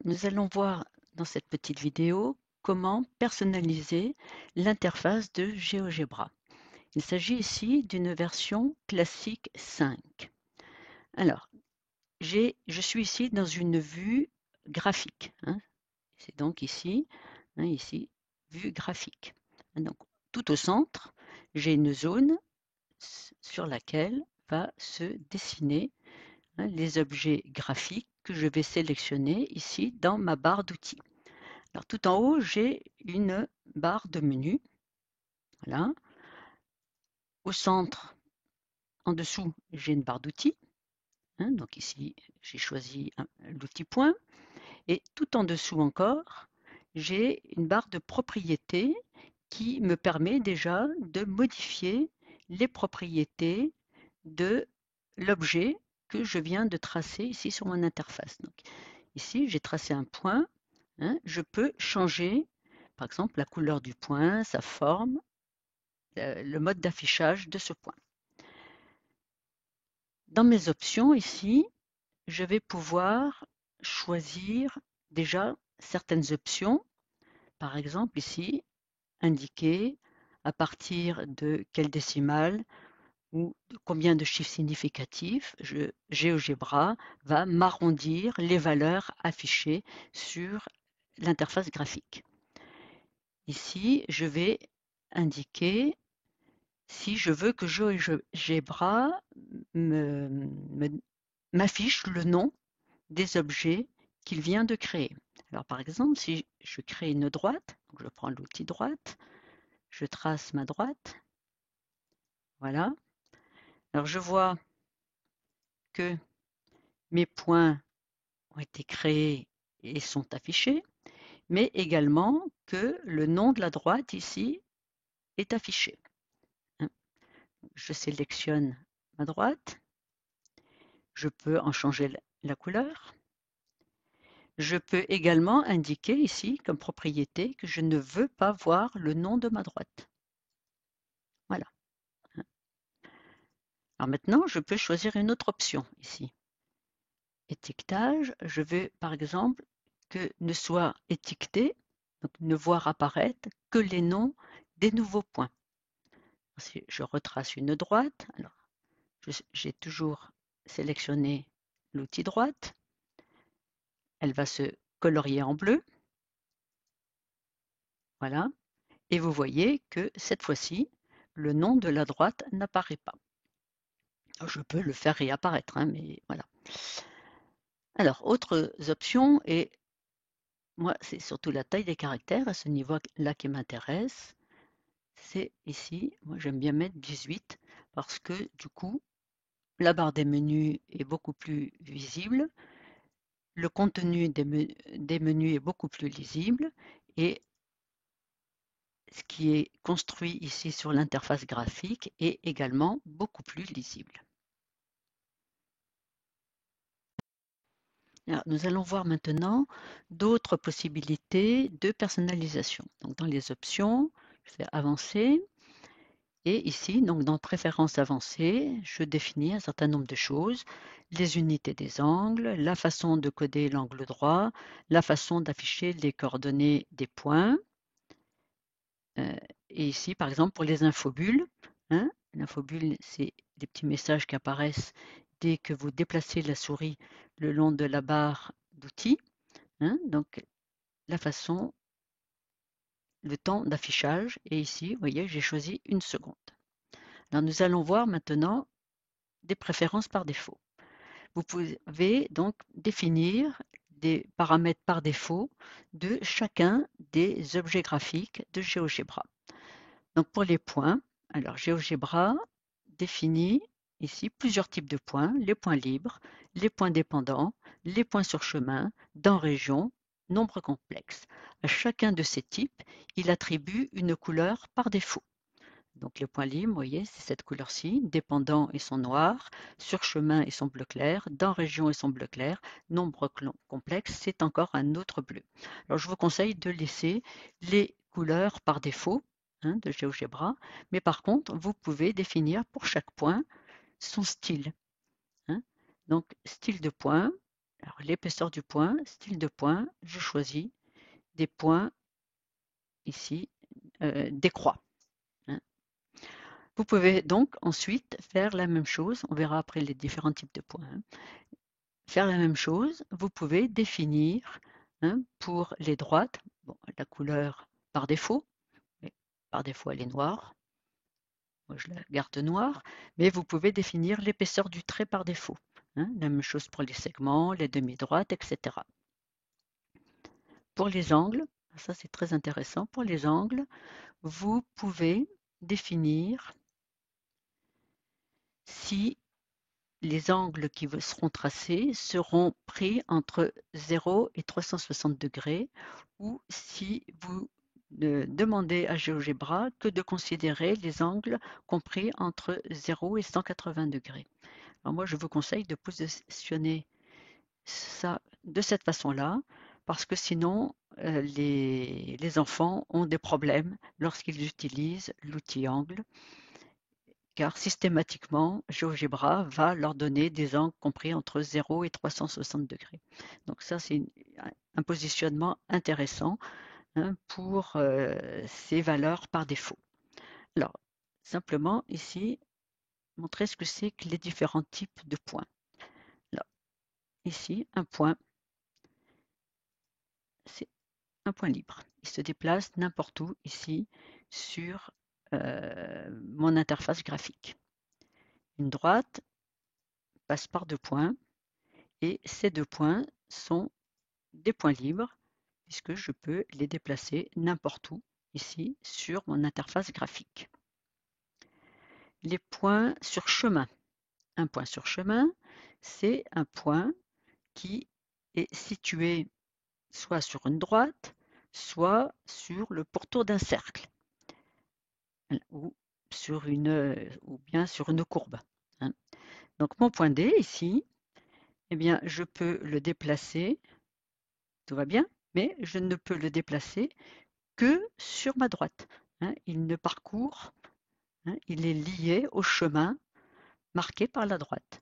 Nous allons voir dans cette petite vidéo comment personnaliser l'interface de GeoGebra. Il s'agit ici d'une version classique 5. Alors, je suis ici dans une vue graphique. C'est donc ici, ici, vue graphique. Donc, tout au centre, j'ai une zone sur laquelle va se dessiner les objets graphiques que je vais sélectionner ici dans ma barre d'outils. Alors tout en haut, j'ai une barre de menu. Voilà. Au centre, en dessous, j'ai une barre d'outils. Donc ici, j'ai choisi l'outil point. Et tout en dessous encore, j'ai une barre de propriétés qui me permet déjà de modifier les propriétés de l'objet que je viens de tracer ici sur mon interface. Donc, ici, j'ai tracé un point. Je peux changer, par exemple, la couleur du point, sa forme, le mode d'affichage de ce point. Dans mes options ici, je vais pouvoir choisir déjà certaines options. Par exemple ici, indiquer à partir de quelle décimale ou de combien de chiffres significatifs GeoGebra va m'arrondir les valeurs affichées sur l'interface graphique. Ici, je vais indiquer si je veux que GeoGebra m'affiche le nom des objets qu'il vient de créer. Alors par exemple, si je crée une droite, donc je prends l'outil droite, je trace ma droite, voilà. Alors je vois que mes points ont été créés et sont affichés, mais également que le nom de la droite ici est affiché. Je sélectionne ma droite, je peux en changer la couleur. Je peux également indiquer ici comme propriété que je ne veux pas voir le nom de ma droite. Voilà. Alors maintenant, je peux choisir une autre option ici. Étiquetage, je veux par exemple que ne soient étiquetés, donc ne voir apparaître que les noms des nouveaux points. Si je retrace une droite, alors j'ai toujours sélectionné l'outil droite, elle va se colorier en bleu, voilà, et vous voyez que cette fois-ci, le nom de la droite n'apparaît pas. Alors, je peux le faire réapparaître, mais voilà. Alors, autres options, et moi, c'est surtout la taille des caractères à ce niveau-là qui m'intéresse. C'est ici, moi j'aime bien mettre 18 parce que du coup, la barre des menus est beaucoup plus visible, le contenu des menus est beaucoup plus lisible et ce qui est construit ici sur l'interface graphique est également beaucoup plus lisible. Alors, nous allons voir maintenant d'autres possibilités de personnalisation. Donc, dans les options, je vais avancer. Et ici, donc dans Préférences avancées, je définis un certain nombre de choses, les unités des angles, la façon de coder l'angle droit, la façon d'afficher les coordonnées des points. Et ici, par exemple, pour les infobules, l'infobule, c'est des petits messages qui apparaissent dès que vous déplacez la souris le long de la barre d'outils. Donc, la façon, le temps d'affichage. Et ici, vous voyez, j'ai choisi 1 seconde. Alors, nous allons voir maintenant des préférences par défaut. Vous pouvez donc définir des paramètres par défaut de chacun des objets graphiques de GeoGebra. Donc pour les points, alors GeoGebra définit ici plusieurs types de points, les points libres, les points dépendants, les points sur chemin, dans région, nombre complexe. À chacun de ces types, il attribue une couleur par défaut. Donc les points libres, vous voyez, c'est cette couleur-ci, dépendant et son noir, sur chemin et son bleu clair, dans région et son bleu clair, nombre complexe, c'est encore un autre bleu. Alors je vous conseille de laisser les couleurs par défaut de GeoGebra, mais par contre, vous pouvez définir pour chaque point son style. Donc style de point, Alors, l'épaisseur du point, style de point, je choisis des points ici, des croix, hein. Vous pouvez donc ensuite faire la même chose, on verra après les différents types de points, hein. Faire la même chose, vous pouvez définir, hein, pour les droites, bon, la couleur par défaut, mais par défaut elle est noire, moi je la garde noire, mais vous pouvez définir l'épaisseur du trait par défaut, hein. La même chose pour les segments, les demi-droites, etc. Pour les angles, ça c'est très intéressant, pour les angles, vous pouvez définir si les angles qui seront tracés seront pris entre 0 et 360 degrés ou si vous ne demandez à GeoGebra que de considérer les angles compris entre 0 et 180 degrés. Alors moi, je vous conseille de positionner ça de cette façon-là parce que sinon, les enfants ont des problèmes lorsqu'ils utilisent l'outil angle car systématiquement, GeoGebra va leur donner des angles compris entre 0 et 360 degrés. Donc ça, c'est un positionnement intéressant, hein, pour ces valeurs par défaut. Alors, simplement ici, montrer ce que c'est que les différents types de points. Alors, ici, un point, c'est un point libre. Il se déplace n'importe où ici sur mon interface graphique. Une droite passe par deux points et ces deux points sont des points libres puisque je peux les déplacer n'importe où ici sur mon interface graphique. Les points sur chemin. Un point sur chemin, c'est un point qui est situé soit sur une droite, soit sur le pourtour d'un cercle ou bien sur une courbe, hein. Donc mon point D ici, eh bien, je peux le déplacer, tout va bien, mais je ne peux le déplacer que sur ma droite, hein. Il ne parcourt, hein, il est lié au chemin marqué par la droite.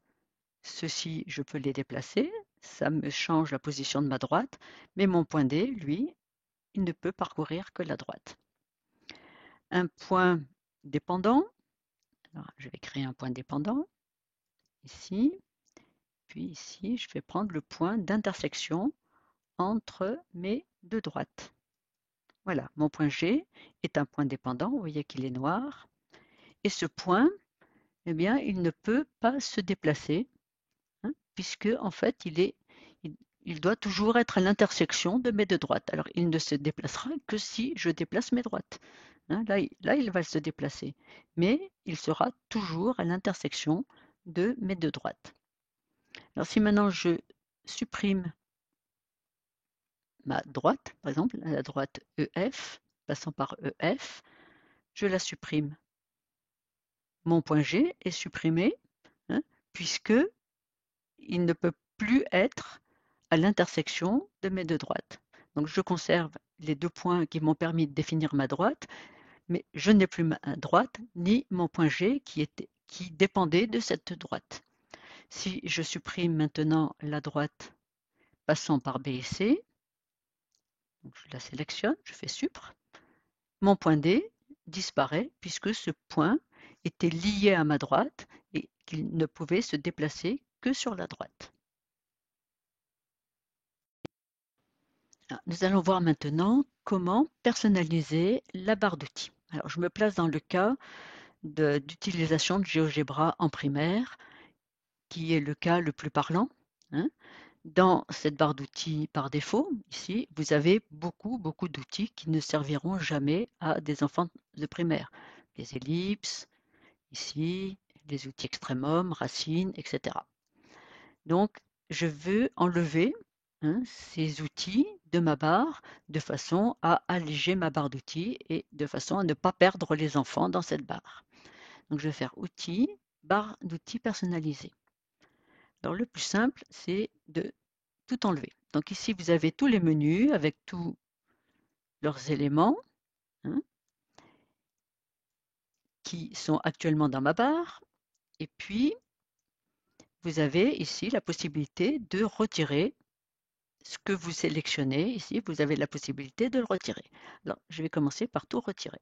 Ceux-ci, je peux les déplacer, ça me change la position de ma droite, mais mon point D, lui, il ne peut parcourir que la droite. Un point dépendant, alors je vais créer un point dépendant, ici, puis ici, je vais prendre le point d'intersection entre mes deux droites. Voilà, mon point G est un point dépendant, vous voyez qu'il est noir, et ce point, eh bien, il ne peut pas se déplacer, hein, puisque en fait, il doit toujours être à l'intersection de mes deux droites. Alors, il ne se déplacera que si je déplace mes droites, hein. Là, il va se déplacer, mais il sera toujours à l'intersection de mes deux droites. Alors, si maintenant je supprime ma droite, par exemple, la droite EF, passant par EF, je la supprime. Mon point G est supprimé, hein, puisque il ne peut plus être à l'intersection de mes deux droites. Donc je conserve les deux points qui m'ont permis de définir ma droite, mais je n'ai plus ma droite ni mon point G qui dépendait de cette droite. Si je supprime maintenant la droite passant par B et C, donc je la sélectionne, je fais Supr, mon point D disparaît puisque ce point était lié à ma droite et qu'il ne pouvait se déplacer que sur la droite. Nous allons voir maintenant comment personnaliser la barre d'outils. Alors, je me place dans le cas d'utilisation de GeoGebra en primaire, qui est le cas le plus parlant, hein. Dans cette barre d'outils par défaut, ici, vous avez beaucoup d'outils qui ne serviront jamais à des enfants de primaire. Les ellipses, ici, les outils extrémum, racines, etc. Donc, je veux enlever, hein, ces outils de ma barre de façon à alléger ma barre d'outils et de façon à ne pas perdre les enfants dans cette barre. Donc, je vais faire Outils, barre d'outils personnalisée. Alors, le plus simple, c'est de tout enlever. Donc ici, vous avez tous les menus avec tous leurs éléments, hein, qui sont actuellement dans ma barre. Et puis, vous avez ici la possibilité de retirer ce que vous sélectionnez. Ici, vous avez la possibilité de le retirer. Alors, je vais commencer par tout retirer.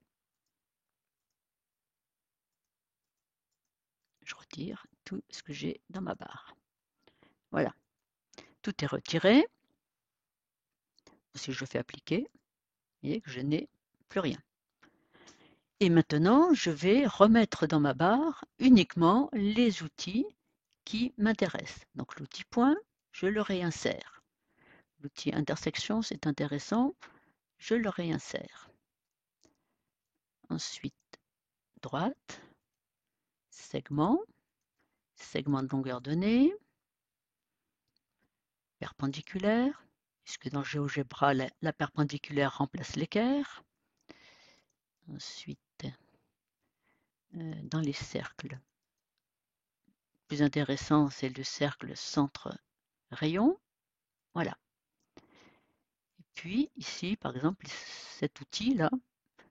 Je retire tout ce que j'ai dans ma barre. Voilà, tout est retiré. Si je fais appliquer, vous voyez que je n'ai plus rien. Et maintenant, je vais remettre dans ma barre uniquement les outils qui m'intéressent. Donc l'outil point, je le réinsère. L'outil intersection, c'est intéressant, je le réinsère. Ensuite, droite, segment, segment de longueur donnée, perpendiculaire, puisque dans GeoGebra, la perpendiculaire remplace l'équerre. Ensuite, dans les cercles, le plus intéressant, c'est le cercle centre-rayon. Voilà. Et puis, ici, par exemple, cet outil-là,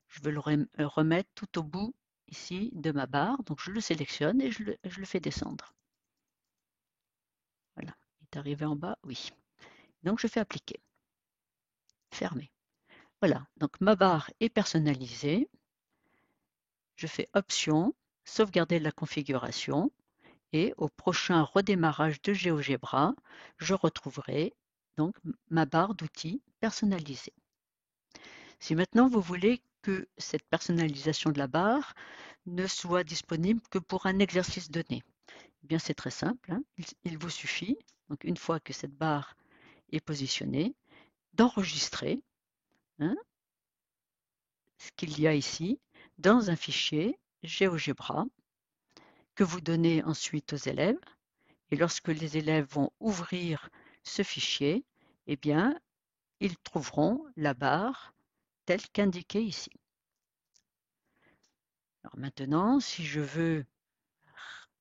je veux le remettre tout au bout ici de ma barre. Donc, je le sélectionne et je le fais descendre. Voilà. Il est arrivé en bas, oui. Donc, je fais appliquer. Fermer. Voilà. Donc, ma barre est personnalisée. Je fais Option, sauvegarder la configuration. Et au prochain redémarrage de GeoGebra, je retrouverai donc ma barre d'outils personnalisée. Si maintenant vous voulez que cette personnalisation de la barre ne soit disponible que pour un exercice donné, eh bien c'est très simple, hein. Il vous suffit, donc une fois que cette barre est positionnée, d'enregistrer, hein, ce qu'il y a ici dans un fichier GeoGebra que vous donnez ensuite aux élèves. Et lorsque les élèves vont ouvrir ce fichier, eh bien, ils trouveront la barre telle qu'indiquée ici. Alors maintenant, si je veux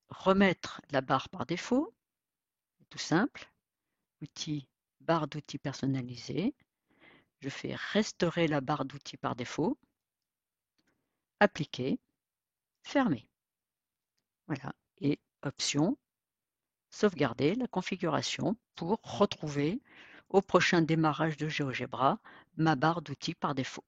remettre la barre par défaut, c'est tout simple, outil, barre d'outils personnalisée, je fais restaurer la barre d'outils par défaut, appliquer, fermer. Voilà, et option, sauvegarder la configuration pour retrouver au prochain démarrage de GeoGebra ma barre d'outils par défaut.